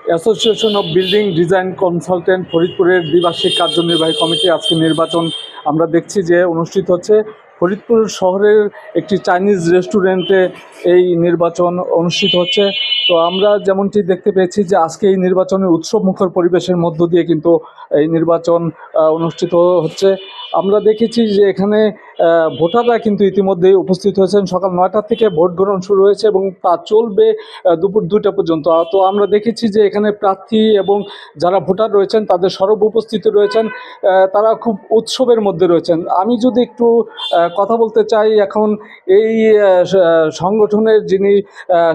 Association of building design consultant ফরিদপুরের দ্বিবার্ষিক কার্যনির্বাহী committee আজকে নির্বাচন আমরা দেখছি যে অনুষ্ঠিত হচ্ছে ফরিদপুর শহরের একটি চাইনিজ রেস্টুরেন্টে এই নির্বাচন অনুষ্ঠিত হচ্ছে। তো আমরা যেমনটি দেখতে পেয়েছি যে আজকে এই নির্বাচনের উৎসবমুখর পরিবেশের মধ্য দিয়ে কিন্তু এই নির্বাচন অনুষ্ঠিত হচ্ছে। আমরা দেখেছি যে এখানে ভোটাররা কিন্তু ইতিমধ্যেই উপস্থিত হয়েছেন। সকাল ৯টা থেকে ভোট গ্রহণ শুরু হয়েছে এবং তা চলবে দুপুর ২টা পর্যন্ত। তো আমরা দেখেছি যে এখানে প্রার্থী এবং যারা ভোটার রয়েছেন তাদের সরব উপস্থিতি রয়েছেন, তারা খুব উৎসবের মধ্যে রয়েছেন। আমি যদি একটু কথা বলতে চাই এখন এই সংগঠনের যিনি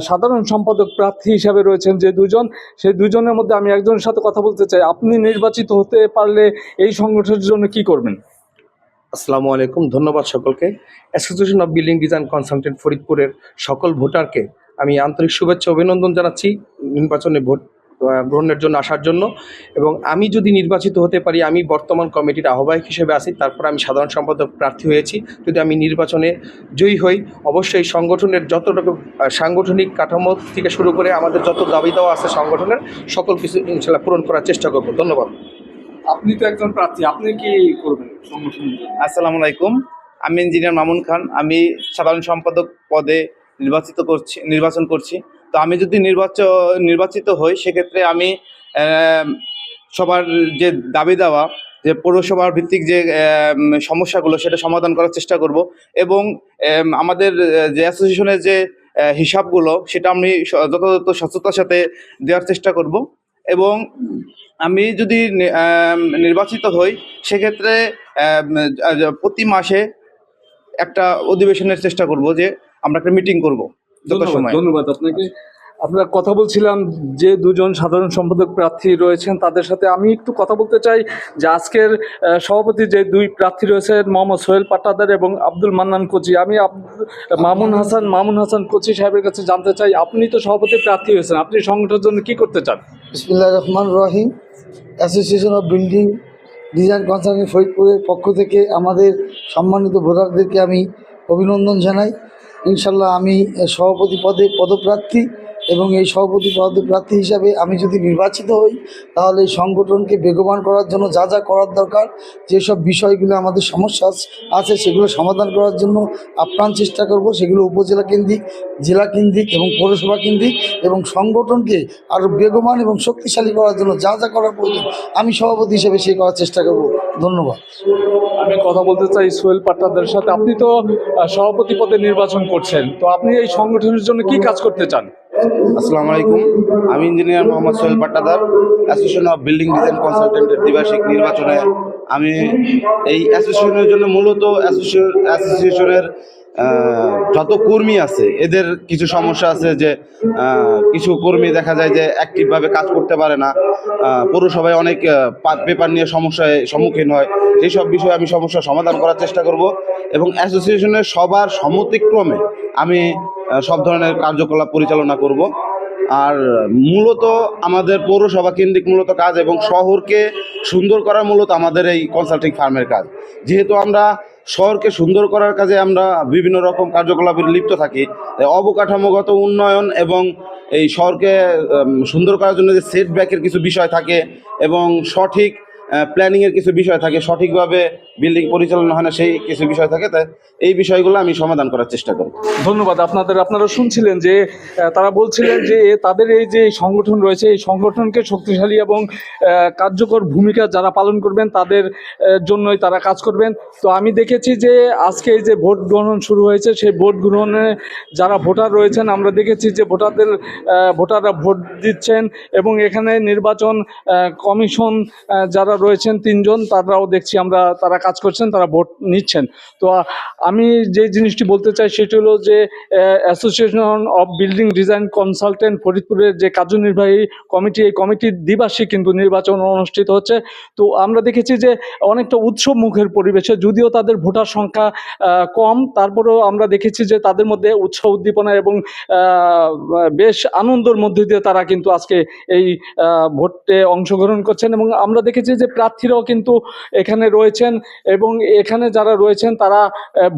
সাধারণ সম্পাদক প্রার্থী হিসাবে রয়েছেন যে দুজন, সেই দুজনের মধ্যে আমি একজনের সাথে কথা বলতে চাই। আপনি নির্বাচিত হতে পারলে এই সংগঠনের জন্য কি করবেন? আসসালামু আলাইকুম, ধন্যবাদ সকলকে। Association of building design consultant ফরিদপুরের সকল ভোটারকে আমি আন্তরিক শুভেচ্ছা অভিনন্দন জানাচ্ছি নির্বাচনে ভোট গ্রহণের জন্য আসার জন্য। এবং আমি যদি নির্বাচিত হতে পারি, আমি বর্তমান কমিটির আহ্বায়ক হিসেবে আছি, তারপর আমি সাধারণ সম্পাদক প্রার্থী হয়েছি। যদি আমি নির্বাচনে জয়ী হই, অবশ্যই সংগঠনের যত রকম সাংগঠনিক কাঠামো থেকে শুরু করে আমাদের যত দাবি দেওয়া আছে সংগঠনের সকল কিছু ইনশাল্লাহ পূরণ করার চেষ্টা করব। ধন্যবাদ। আপনি তো একজন প্রার্থী, আপনি কি করবেন সংগঠনের জন্য? আসসালামু আলাইকুম, আমি ইঞ্জিনিয়ার মামুন খান। আমি সাধারণ সম্পাদক পদে নির্বাচন করছি। তো আমি যদি নির্বাচিত হই, সেক্ষেত্রে আমি সবার যে দাবি দেওয়া যে পৌরসভার ভিত্তিক যে সমস্যাগুলো সেটা সমাধান করার চেষ্টা করব। এবং আমাদের যে অ্যাসোসিয়েশনের যে হিসাবগুলো সেটা আমি যথাযথ স্বচ্ছতার সাথে দেওয়ার চেষ্টা করব। এবং আমি যদি নির্বাচিত হই, সেক্ষেত্রে প্রতি মাসে একটা অধিবেশনের চেষ্টা করব, যে আমরা একটা মিটিং করব যত সময়। ধন্যবাদ আপনাকে। আমরা কথা বলছিলাম যে দুজন সাধারণ সম্পাদক প্রার্থী রয়েছেন তাদের সাথে। আমি একটু কথা বলতে চাই যে আজকের সভাপতি যে দুই প্রার্থী রয়েছেন মোহাম্মদ সোহেল পাট্টাদার এবং আব্দুল মান্নান কোচি, আমি মামুন হাসান কোচি সাহেবের কাছে জানতে চাই, আপনি তো সভাপতি প্রার্থী হয়েছেন, আপনি সংগঠনের জন্য কি করতে চান? বিসমিল্লাহির রহমানির রহিম। Association of building design consultant ফরিদপুরের পক্ষ থেকে আমাদের সম্মানিত ভোটারদেরকে আমি অভিনন্দন জানাই। ইনশাল্লাহ আমি সভাপতি পদে পদপ্রার্থী, এবং এই সভাপতি পদপ্রার্থী হিসাবে আমি যদি নির্বাচিত হই, তাহলে এই সংগঠনকে বেগবান করার জন্য যা যা করার দরকার, যেসব বিষয়গুলো আমাদের সমস্যা আছে সেগুলো সমাধান করার জন্য আপ্রাণ চেষ্টা করব। সেগুলো উপজেলা কেন্দ্রিক, জেলা কেন্দ্রিক এবং পৌরসভা কেন্দ্রিক, এবং সংগঠনকে আরও বেগবান এবং শক্তিশালী করার জন্য যা যা করার প্রয়োজন আমি সভাপতি হিসেবে সেই করার চেষ্টা করব। ধন্যবাদ। আমি কথা বলতে চাই সোহেল পাট্টাদারের সাথে। আপনি তো সভাপতি পদে নির্বাচন করছেন, তো আপনি এই সংগঠনের জন্য কি কাজ করতে চান? আসসালামু আলাইকুম, আমি engineer Mohammad Sohel Pattadar. Association of building design কনসালটেন্টের দ্বিবার্ষিক নির্বাচনে আমি এই অ্যাসোসিয়েশনের জন্য মূলত অ্যাসোসিয়েশনের যত কর্মী আছে এদের কিছু সমস্যা আছে, যে কিছু কর্মী দেখা যায় যে অ্যাক্টিভভাবে কাজ করতে পারে না, পৌরসভায় অনেক পেপার নিয়ে সমস্যায় সম্মুখীন হয়। সেই সব বিষয়ে আমি সমস্যার সমাধান করার চেষ্টা করব, এবং অ্যাসোসিয়েশনের সবার সম্মতিক্রমে আমি সব ধরনের কার্যকলাপ পরিচালনা করব। আর মূলত আমাদের পৌরসভা কেন্দ্রিক মূলত কাজ, এবং শহরকে সুন্দর করা মূলত আমাদের এই কনসাল্টিং ফার্মের কাজ। যেহেতু আমরা শহরকে সুন্দর করার কাজে আমরা বিভিন্ন রকম কার্যকলাপে লিপ্ত থাকি, অবকাঠামোগত উন্নয়ন এবং এই শহরকে সুন্দর করার জন্য যে সেটব্যাকের কিছু বিষয় থাকে এবং সঠিক প্ল্যানিংয়ের কিছু বিষয় থাকে, সঠিকভাবে বিল্ডিং পরিচালনা হয় না সেই কিছু বিষয় থাকে, তাই এই বিষয়গুলো আমি সমাধান করার চেষ্টা করব। ধন্যবাদ আপনারা শুনছিলেন যে তারা বলছিলেন যে তাদের এই যে সংগঠন রয়েছে, এই সংগঠনকে শক্তিশালী এবং কার্যকর ভূমিকা যারা পালন করবেন তাদের জন্যই তারা কাজ করবেন। তো আমি দেখেছি যে আজকে এই যে ভোট গ্রহণ শুরু হয়েছে, সেই ভোট গ্রহণে যারা ভোটার রয়েছেন আমরা দেখেছি যে ভোটাররা ভোট দিচ্ছেন, এবং এখানে নির্বাচন কমিশন যারা রয়েছেন তিনজন, তারাও দেখছি তারা কাজ করছেন, তারা ভোট নিচ্ছেন। তো আমি যে জিনিসটি বলতে চাই সেটি হলো যে association of building design consultant ফরিদপুরের যে কার্যনির্বাহী কমিটি, এই কমিটির দ্বিবার্ষিক কিন্তু নির্বাচন অনুষ্ঠিত হচ্ছে। তো আমরা দেখেছি যে অনেকটা উৎসব মুখের পরিবেশে, যদিও তাদের ভোটার সংখ্যা কম, তারপরেও আমরা দেখেছি যে তাদের মধ্যে উৎসাহ উদ্দীপনা এবং বেশ আনন্দের মধ্যে দিয়ে তারা কিন্তু আজকে এই ভোটে অংশগ্রহণ করছেন। এবং আমরা দেখেছি যে প্রার্থীরাও কিন্তু এখানে রয়েছেন, এবং এখানে যারা রয়েছেন তারা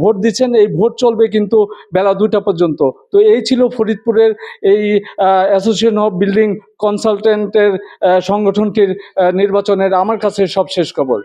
ভোট দিচ্ছেন। এই ভোট চলবে কিন্তু বেলা 2টা পর্যন্ত। তো এই ছিল ফরিদপুরের এই অ্যাসোসিয়েশন অফ বিল্ডিং কনসালটেন্টের সংগঠনটির নির্বাচনের আমার কাছে সবশেষ খবর।